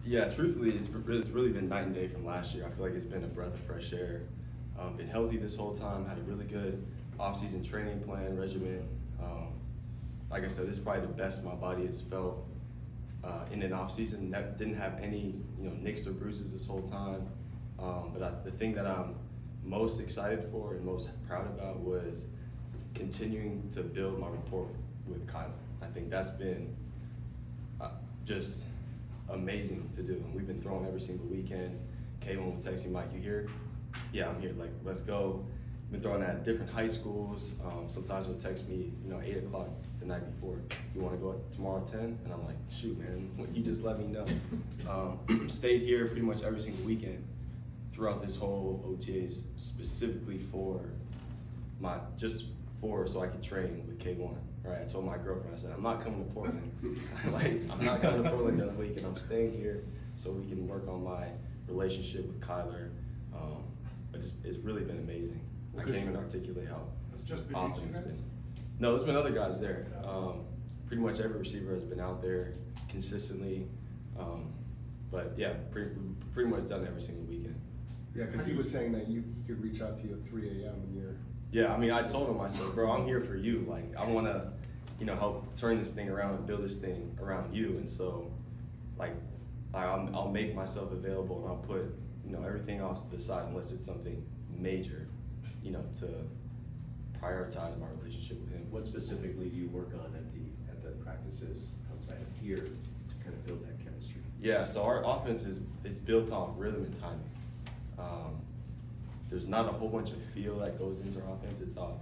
Yeah, truthfully, it's really been night and day from last year. I feel like it's been a breath of fresh air. Been healthy this whole time, had a really good off-season training plan, regimen. Like I said, this is probably the best my body has felt in an off-season. Didn't have any nicks or bruises this whole time. The thing that I'm most excited for and most proud about was continuing to build my rapport with Kyler. I think that's been just amazing to do. We've been throwing every single weekend. Kayvon will text me, Mike, you here? Yeah, I'm here. Like, let's go. Been throwing at different high schools. Sometimes he'll text me, 8 o'clock the night before. You want to go tomorrow at 10? And I'm like, shoot, man, you just let me know. Stayed here pretty much every single weekend throughout this whole OTAs, specifically so I could train with K1. Right, I told my girlfriend, I said, I'm not coming to Portland. I'm not coming to Portland this weekend. I'm staying here so we can work on my relationship with Kyler. But it's really been amazing. I can't even articulate how awesome it's been. No, there's been other guys there. Pretty much every receiver has been out there consistently. But yeah, pretty much done every single weekend. Yeah, because he was saying that he could reach out to you at 3 a.m. and you're. Yeah, I mean, I told him, I said, bro, I'm here for you. Like, I want to, help turn this thing around and build this thing around you. And so, I'll make myself available and I'll put, everything off to the side unless it's something major, to prioritize my relationship with him. What specifically do you work on at the practices outside of here to kind of build that chemistry? Yeah, so our offense it's built off rhythm and timing. There's not a whole bunch of feel that goes into our offense. It's off,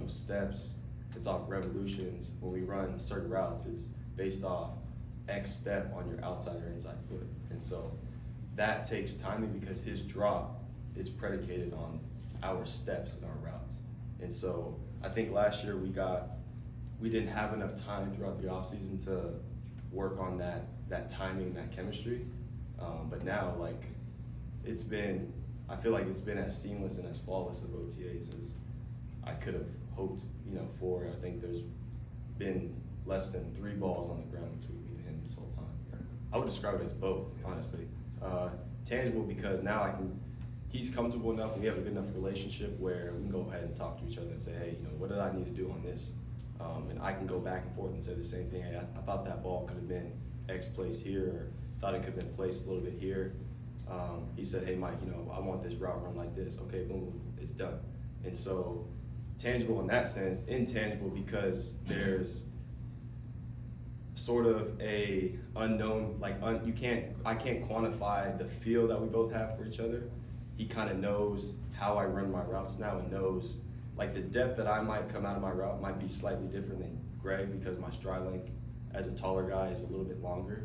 steps. It's off revolutions. When we run certain routes, it's based off X step on your outside or inside foot. And so that takes timing because his drop is predicated on our steps in our routes. And so I think last year we didn't have enough time throughout the offseason to work on that timing, that chemistry. But now, I feel like it's been as seamless and as flawless of OTAs as I could have hoped, for. I think there's been less than 3 balls on the ground between me and him this whole time. I would describe it as both, honestly. Tangible because now he's comfortable enough and we have a good enough relationship where we can go ahead and talk to each other and say, hey, what did I need to do on this? And I can go back and forth and say the same thing. Hey, I thought that ball could have been X place here, or thought it could have been placed a little bit here. He said, hey, Mike, I want this route run like this. Okay, boom, it's done. And so tangible in that sense, intangible because there's sort of a unknown, I can't quantify the feel that we both have for each other. He kind of knows how I run my routes now and knows, the depth that I might come out of my route might be slightly different than Greg because my stride length as a taller guy is a little bit longer.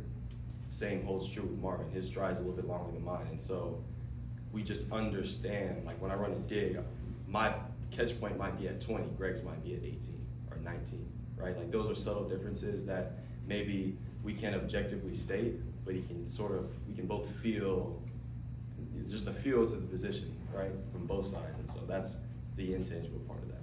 Same holds true with Marvin. His stride is a little bit longer than mine. And so we just understand, when I run a dig, my catch point might be at 20, Greg's might be at 18 or 19, right? Those are subtle differences that maybe we can't objectively state, but we can both feel, just the feel to the position, right? From both sides. And so that's the intangible part of that.